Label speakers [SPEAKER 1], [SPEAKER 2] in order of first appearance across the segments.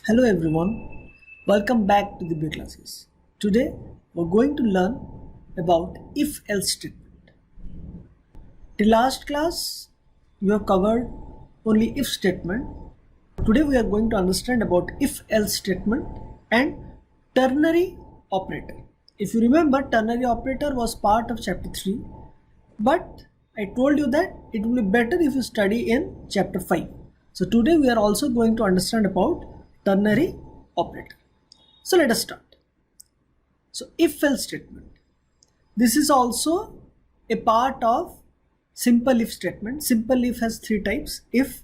[SPEAKER 1] Hello everyone, welcome back to the B classes. Today we're going to learn about if-else statement. The last class we have covered only if statement. Today we are going to understand about if-else statement and ternary operator. If you remember, ternary operator was part of chapter 3, but I told you that it will be better if you study in chapter 5. So today we are also going to understand about ternary operator. So let us start. So if-else statement. This is also a part of simple if statement. Simple if has three types: if,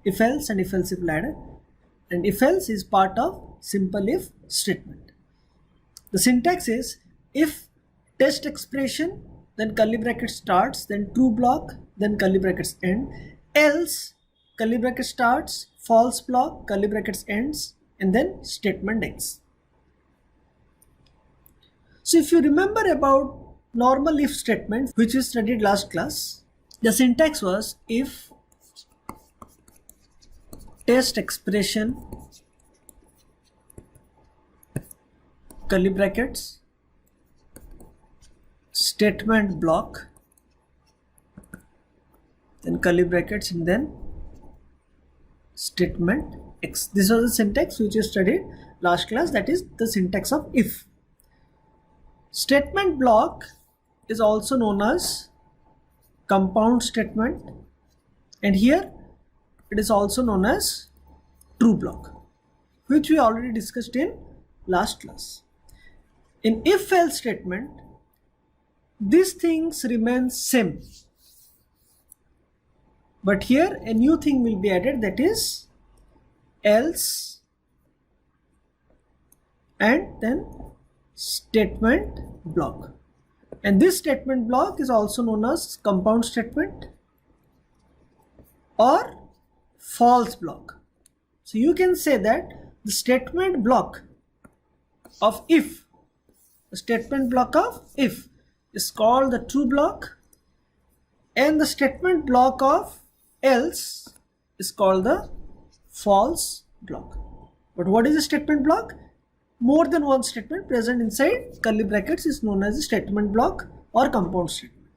[SPEAKER 1] if-else and if-else if ladder. And if-else is part of simple if statement. The syntax is if test expression, then curly bracket starts, then true block, then curly brackets end, else curly bracket starts, false block, curly brackets ends, and then statement ends. So if you remember about normal if statement which we studied last class, the syntax was if test expression curly brackets statement block, then curly brackets, and then statement X. This was the syntax which you studied last class. That is the syntax of if. Statement block is also known as compound statement, and here it is also known as true block, which we already discussed in last class. In if-else statement, these things remain same, but here a new thing will be added, that is else and then statement block. And this statement block is also known as compound statement or false block. So you can say that the statement block of if, the statement block of if is called the true block, and the statement block of else is called the false block. But what is a statement block? More than one statement present inside curly brackets is known as a statement block or compound statement.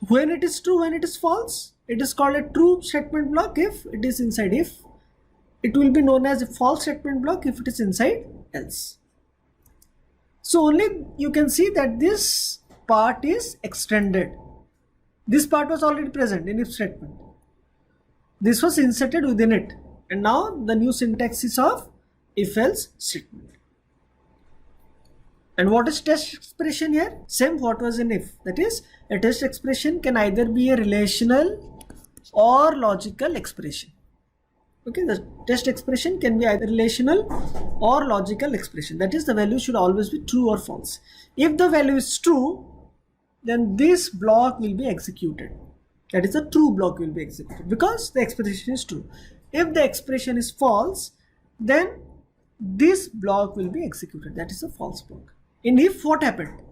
[SPEAKER 1] When it is true, when it is false, it is called a true statement block if it is inside if. It will be known as a false statement block if it is inside else. So only you can see that this part is extended. This part was already present in if statement. This was inserted within it, and now the new syntax is of if-else statement. And what is test expression here? Same what was in if. That is, a test expression can either be a relational or logical expression. Okay, the test expression can be either relational or logical expression. That is, the value should always be true or false. If the value is true, then this block will be executed. That is, the true block will be executed because the expression is true. If the expression is false, then this block will be executed. That is a false block. In if, what happened?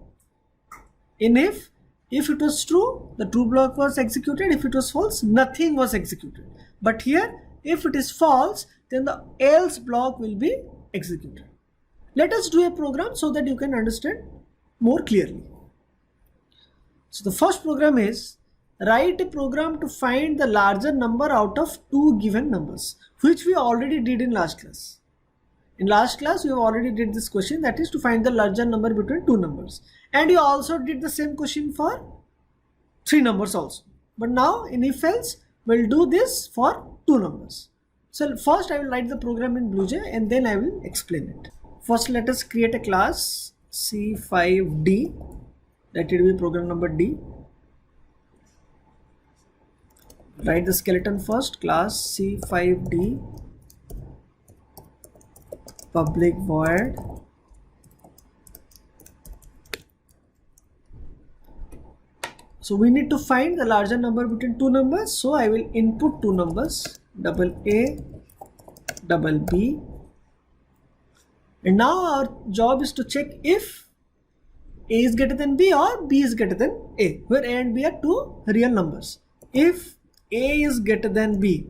[SPEAKER 1] In if it was true, the true block was executed. If it was false, nothing was executed. But here, if it is false, then the else block will be executed. Let us do a program so that you can understand more clearly. So the first program is, write a program to find the larger number out of two given numbers, which we already did in last class. In last class, we have already did this question, that is to find the larger number between two numbers. And we also did the same question for three numbers also. But now in if-else, we'll do this for two numbers. So first I will write the program in BlueJ and then I will explain it. First let us create a class C5D, that will be program number D. Write the skeleton first, class C5D public void so we need to find the larger number between two numbers, so I will input two numbers, double A, double B, and now our job is to check if A is greater than B or B is greater than A, where A and B are two real numbers. If A is greater than B,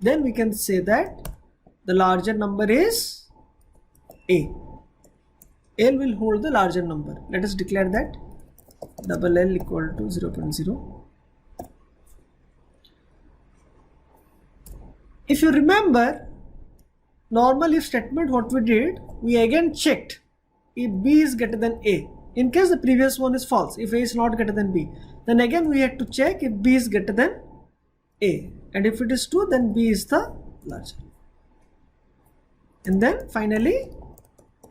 [SPEAKER 1] then we can say that the larger number is A. L will hold the larger number. Let us declare that double L equal to 0.0. If you remember, normal if statement, what we did, we again checked if B is greater than A. In case the previous one is false, if A is not greater than B, then again we had to check if B is greater than A. And if it is true, then B is the larger. And then finally,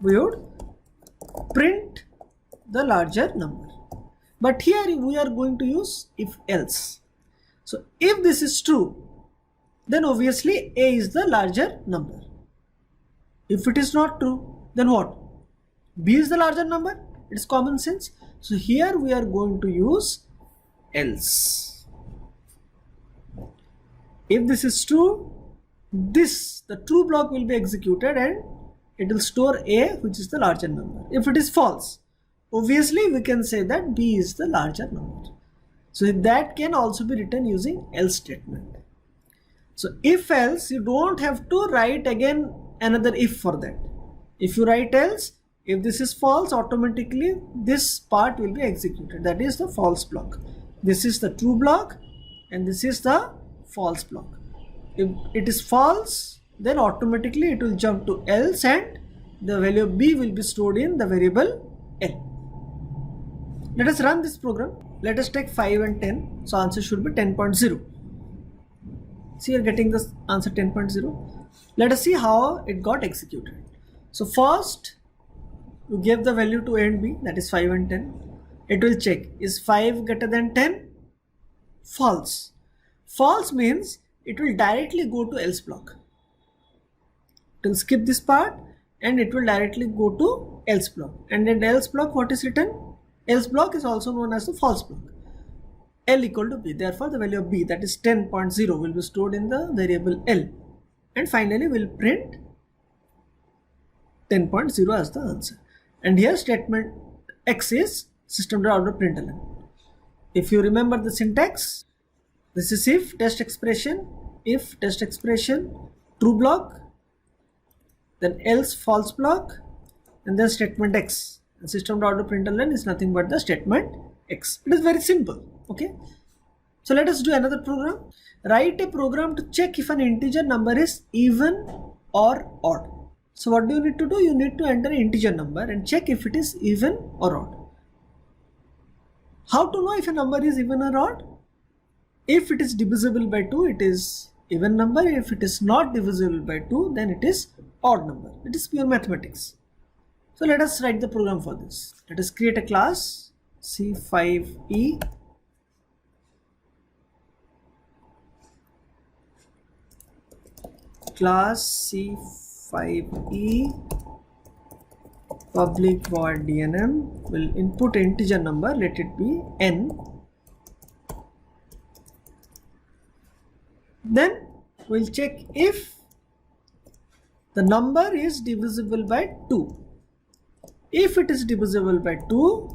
[SPEAKER 1] we would print the larger number. But here we are going to use if else. So if this is true, then obviously A is the larger number. If it is not true, then what? B is the larger number. It's common sense. So here we are going to use else. If this is true, the true block will be executed and it will store A, which is the larger number. If it is false, obviously we can say that B is the larger number. So that can also be written using else statement. So if else, you don't have to write again another if for that. If you write else, if this is false, automatically this part will be executed. That is the false block. This is the true block and this is the false block. If it is false, then automatically it will jump to else and the value of B will be stored in the variable L. Let us run this program. Let us take 5 and 10. So answer should be 10.0. See, you are getting this answer 10.0. Let us see how it got executed. So first, you gave the value to A and B, that is 5 and 10. It will check, is 5 greater than 10? False. False means it will directly go to else block. It will skip this part and it will directly go to else block. And in else block, what is written? Else block is also known as the false block. L equal to B. Therefore, the value of B, that is 10.0, will be stored in the variable L. And finally, we'll print 10.0 as the answer. And here statement X is system.out.println. If you remember the syntax, this is if test expression, true block, then else false block, and then statement X. And system.out.println is nothing but the statement X. It is very simple. Okay. So let us do another program. Write a program to check if an integer number is even or odd. So what do you need to do? You need to enter an integer number and check if it is even or odd. How to know if a number is even or odd? If it is divisible by 2, it is even number. If it is not divisible by 2, then it is odd number. It is pure mathematics. So let us write the program for this. Let us create a class C5E. Class C5E public void DNM will input integer number, let it be n. Then we'll check if the number is divisible by 2. If it is divisible by 2,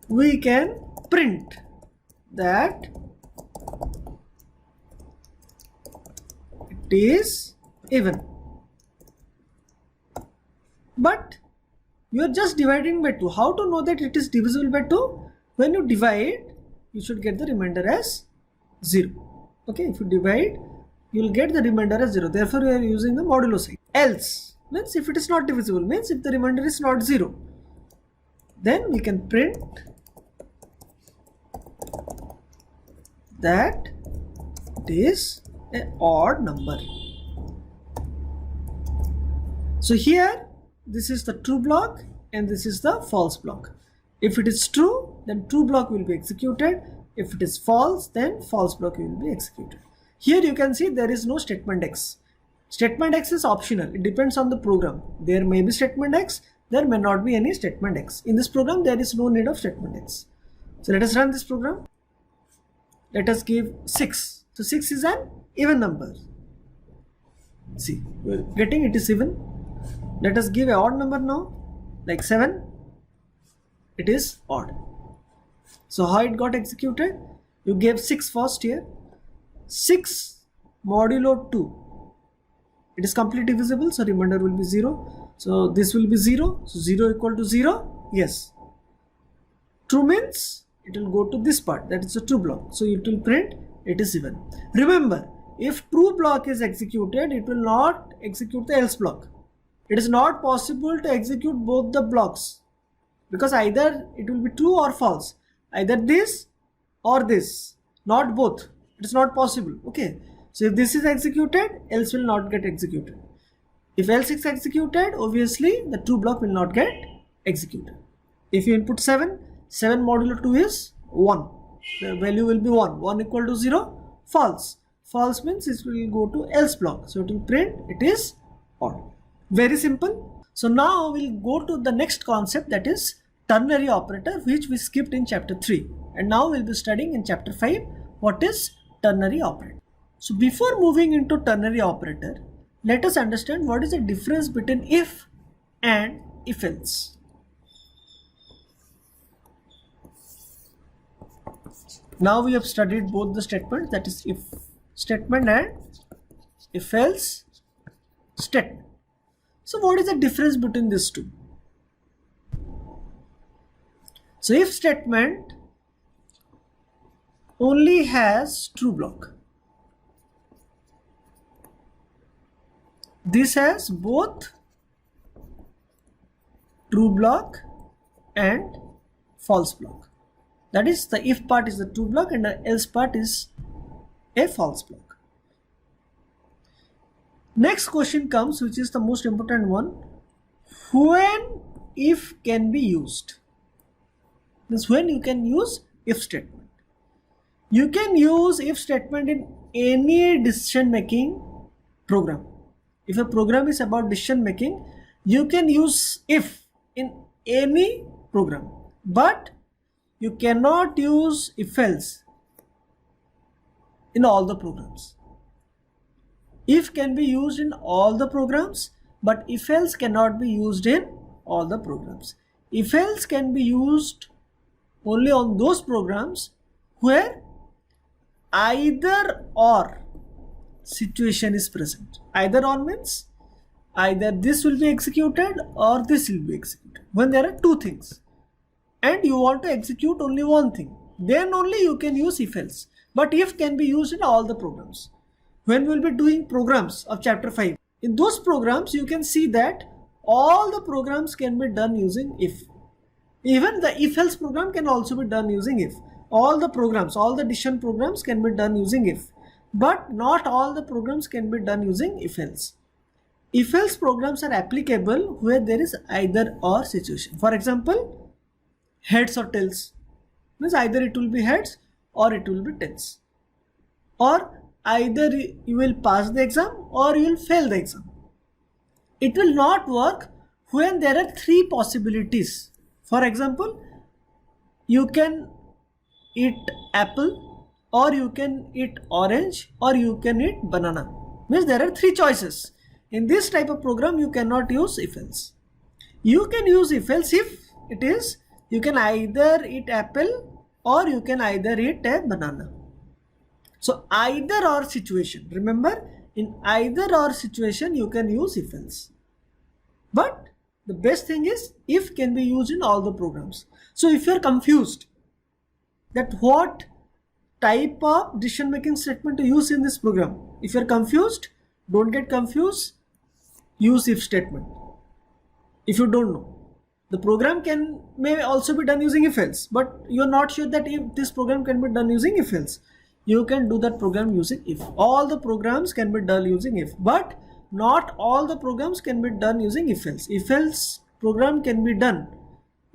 [SPEAKER 1] we can print that it is even. But you are just dividing by 2. How to know that it is divisible by 2? When you divide, you should get the remainder as 0. Okay, if you divide, you will get the remainder as 0. Therefore, we are using the modulo sign. Else means if it is not divisible, means if the remainder is not 0, then we can print that it is an odd number. So here, this is the true block and this is the false block. If it is true, then true block will be executed. If it is false, then false block will be executed. Here you can see there is no statement X. Statement X is optional. It depends on the program. There may be statement X, there may not be any statement X. In this program, there is no need of statement X. So let us run this program. Let us give 6. So 6 is an even number. See, we are getting it is even. Let us give an odd number now, like 7. It is odd. So how it got executed? You gave 6 first here. 6 modulo 2 It is completely divisible, so remainder will be 0. So this will be 0. So 0 equal to 0. Yes. True means it will go to this part, that is a true block. So it will print it is even. Remember, if true block is executed, it will not execute the else block. It is not possible to execute both the blocks, because either it will be true or false, either this or this, not both. It is not possible. Okay, so if this is executed, else will not get executed. If else is executed, obviously the true block will not get executed. If you input 7 modulo 2 is 1, the value will be 1. 1 equal to 0, false. False means it will go to else block, so it will print it is odd. Very simple. So now we'll go to the next concept, that is ternary operator, which we skipped in chapter 3, and now we'll be studying in chapter 5 what is ternary operator. So before moving into ternary operator, let us understand what is the difference between if and if else. Now we have studied both the statements, that is if statement and if else statement. So what is the difference between these two? So if statement only has true block. This has both true block and false block. That is, the if part is the true block and the else part is a false block. Next question comes, which is the most important one. When if can be used? This when you can use if statement. You can use if statement in any decision making program. If a program is about decision making, you can use if in any program, but you cannot use if else in all the programs. If can be used in all the programs, but if else cannot be used in all the programs. If else can be used only on those programs where either or situation is present. Either or means either this will be executed or this will be executed. When there are two things and you want to execute only one thing, then only you can use if else. But if can be used in all the programs. When we will be doing programs of chapter 5, in those programs you can see that all the programs can be done using if. Even the if else program can also be done using if. All the programs, all the decision programs can be done using if, but not all the programs can be done using if else. If else programs are applicable where there is either or situation. For example, heads or tails means either it will be heads or it will be tails, or either you will pass the exam or you will fail the exam. It will not work when there are three possibilities. For example, you can eat apple, or you can eat orange, or you can eat banana. Means there are three choices. In this type of program you cannot use if else. You can use if else if it is you can either eat apple or you can either eat a banana. So either or situation, remember, in either or situation you can use if else. But the best thing is if can be used in all the programs. So if you are confused that what type of decision making statement to use in this program, if you are confused, don't get confused, use if statement. If you don't know, the program may also be done using if else, but you are not sure that if this program can be done using if else, you can do that program using if. All the programs can be done using if, but not all the programs can be done using if else. If else program can be done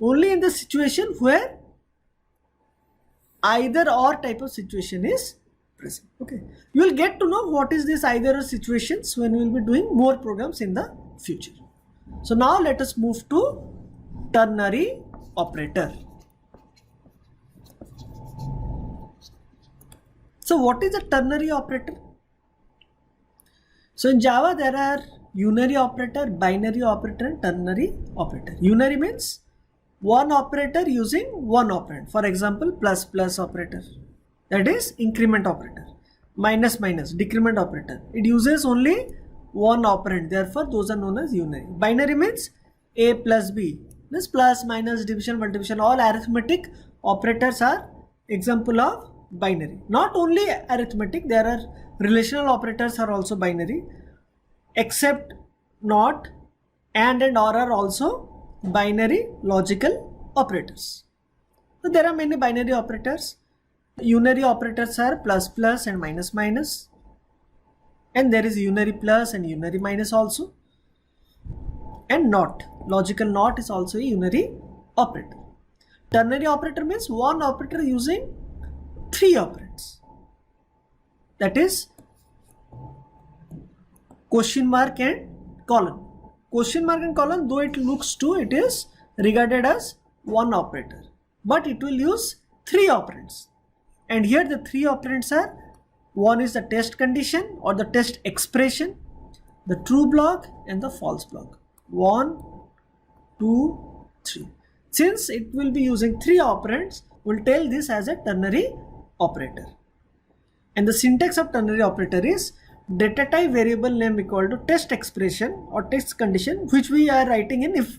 [SPEAKER 1] only in the situation where either or type of situation is present. Okay, you will get to know what is this either or situations when we will be doing more programs in the future. So now let us move to ternary operator. So what is a ternary operator? So in Java there are unary operator, binary operator and ternary operator. Unary means one operator using one operand. For example, plus plus operator, that is increment operator. Minus minus, decrement operator. It uses only one operand. Therefore, those are known as unary. Binary means A plus B. This plus, minus, division, multiplication, all arithmetic operators are example of binary. Not only arithmetic, there are relational operators are also binary. Except, not, and or are also binary logical operators. So there are many binary operators. Unary operators are plus plus and minus minus. And there is unary plus and unary minus also. And not. Logical not is also a unary operator. Ternary operator means one operator using three operands. That is question mark and colon. Question mark and colon, though it looks two, it is regarded as one operator. But it will use three operands. And here the three operands are, one is the test condition or the test expression, the true block and the false block. 1, 2, 3. Since it will be using three operands, we'll tell this as a ternary operator. And the syntax of ternary operator is data type variable name equal to test expression or test condition, which we are writing in if.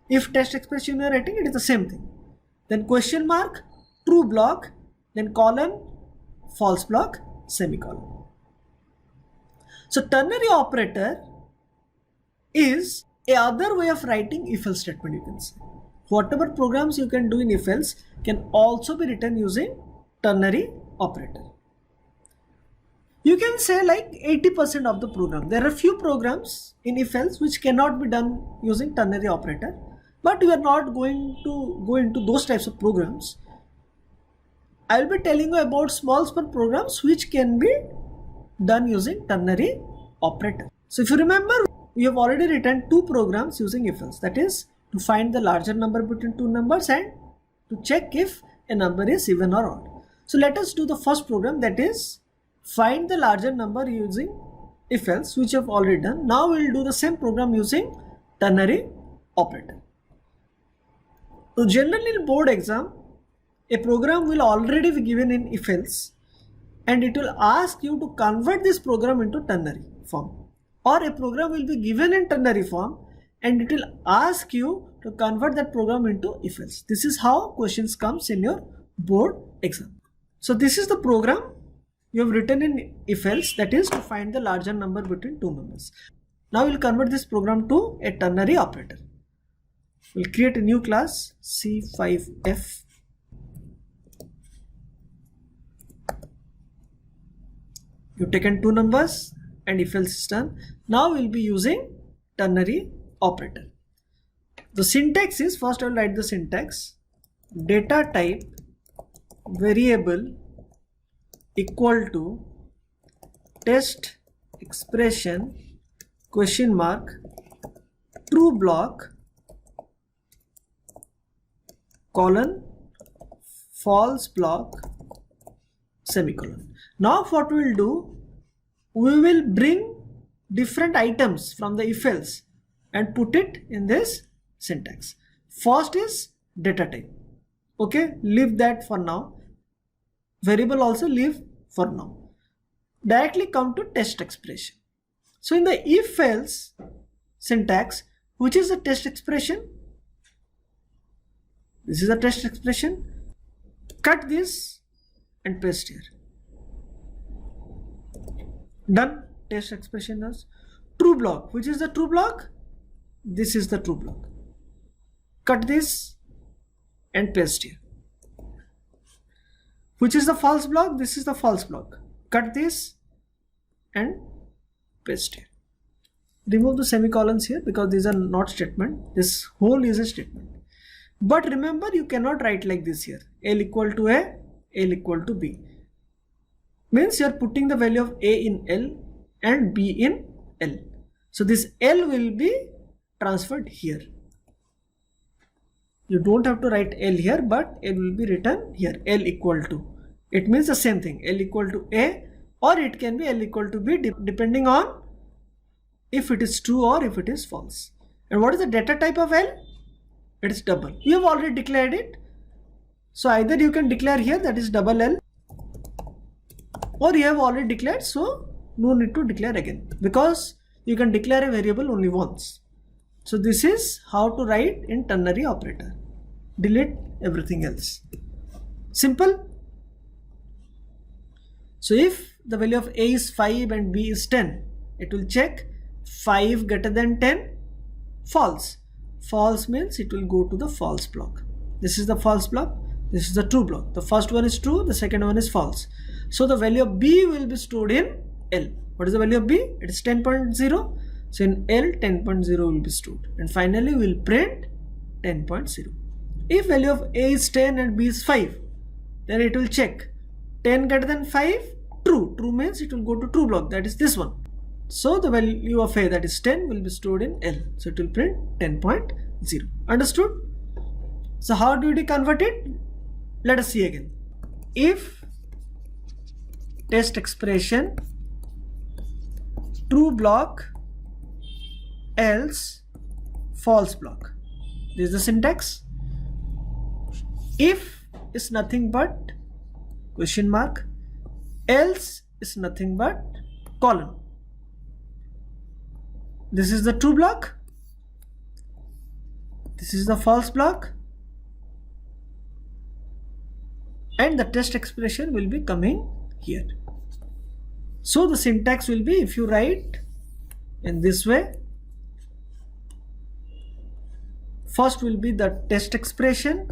[SPEAKER 1] If test expression we are writing, it is the same thing. Then question mark, true block, then colon, false block, semicolon. So ternary operator is a other way of writing if-else statement, you can say. Whatever programs you can do in if-else can also be written using ternary operator. You can say like 80% of the program. There are few programs in if-else which cannot be done using ternary operator, but we are not going to go into those types of programs. I will be telling you about small programs which can be done using ternary operator. So if you remember, we have already written two programs using if-else, that is to find the larger number between two numbers and to check if a number is even or odd. So let us do the first program, that is find the larger number using if-else, which we have already done. Now we will do the same program using ternary operator. So generally in board exam, a program will already be given in if-else and it will ask you to convert this program into ternary form. Or a program will be given in ternary form and it will ask you to convert that program into if-else. This is how questions comes in your board exam. So this is the program you have written in if-else, that is to find the larger number between two numbers. Now we'll convert this program to a ternary operator. We'll create a new class C5F. You've taken two numbers and if-else is done. Now we'll be using ternary operator. The syntax is, first I will write the syntax, data type variable equal to test expression question mark true block colon false block semicolon. Now what we will do, we will bring different items from the if-else and put it in this syntax. First is data type. Okay, leave that for now. Variable also leave for now. Directly come to test expression. So in the if-else syntax, which is the test expression? This is a test expression. Cut this and paste here. Done. Test expression as true block. Which is the true block? This is the true block. Cut this and paste here. Which is the false block? This is the false block. Cut this and paste here. Remove the semicolons here because these are not statement. This whole is a statement. But remember, you cannot write like this here. L equal to A, L equal to B. Means you are putting the value of A in L and B in L. So this L will be transferred here. You don't have to write L here, but L will be written here. L equal to. It means the same thing. L equal to A, or it can be L equal to B depending on if it is true or if it is false. And what is the data type of L? It is double. You have already declared it. So either you can declare here, that is double L, or you have already declared, so no need to declare again, because you can declare a variable only once. So this is how to write in ternary operator. Delete everything else. Simple. So if the value of A is 5 and B is 10, it will check 5 greater than 10, false. False means it will go to the false block. This is the false block, this is the true block. The first one is true, the second one is false. So the value of B will be stored in L. What is the value of B? It is 10.0. So in L, 10.0 will be stored. And finally we will print 10.0. If value of A is 10 and B is 5, then it will check 10 greater than 5, true. True means it will go to true block, that is this one. So the value of A, that is 10, will be stored in L. So it will print 10.0. Understood? So how do we convert it? Let us see again. If test expression true block else false block. This is the syntax. If is nothing but question mark, else is nothing but colon. This is the true block, this is the false block, and the test expression will be coming here. So the syntax will be, if you write in this way, first will be the test expression,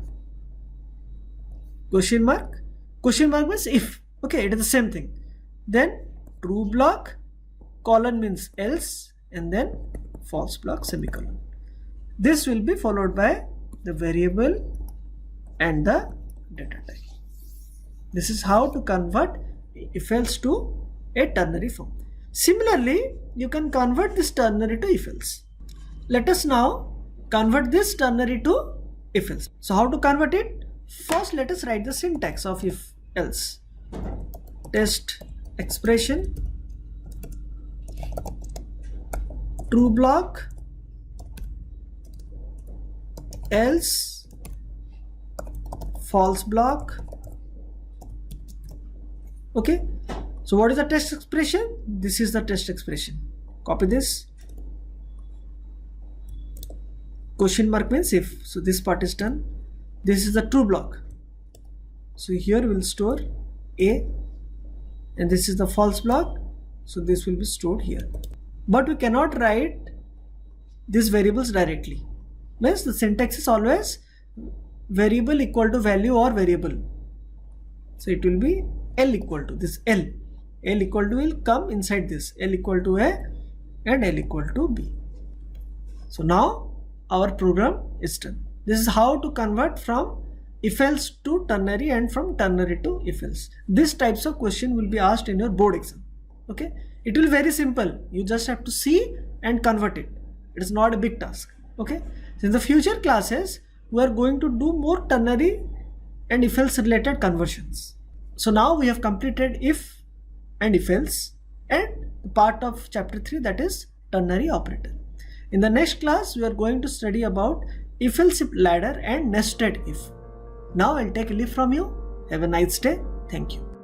[SPEAKER 1] question mark means if, okay, it is the same thing. Then true block, colon means else, and then false block, semicolon. This will be followed by the variable and the data type. This is how to convert if else to a ternary form. Similarly, you can convert this ternary to if else. Let us now convert this ternary to if else. So how to convert it? First let us write the syntax of if else. Test expression true block else false block. Okay, so what is the test expression? This is the test expression. Copy this. Question mark means if, so this part is done. This is the true block, so here we will store A, and this is the false block, so this will be stored here. But we cannot write these variables directly. Means the syntax is always variable equal to value or variable. So it will be L equal to this L. L equal to will come inside this. L equal to A and L equal to B. So now our program is done. This is how to convert from if else to ternary and from ternary to if else. These types of question will be asked in your board exam. Okay, it will be very simple. You just have to see and convert it. It is not a big task. Okay, so in the future classes we are going to do more ternary and if else related conversions. So now we have completed if and if else and part of chapter 3, that is ternary operator. In the next class we are going to study about if else if ladder and nested if. Now I'll take a leave from you. Have a nice day. Thank you.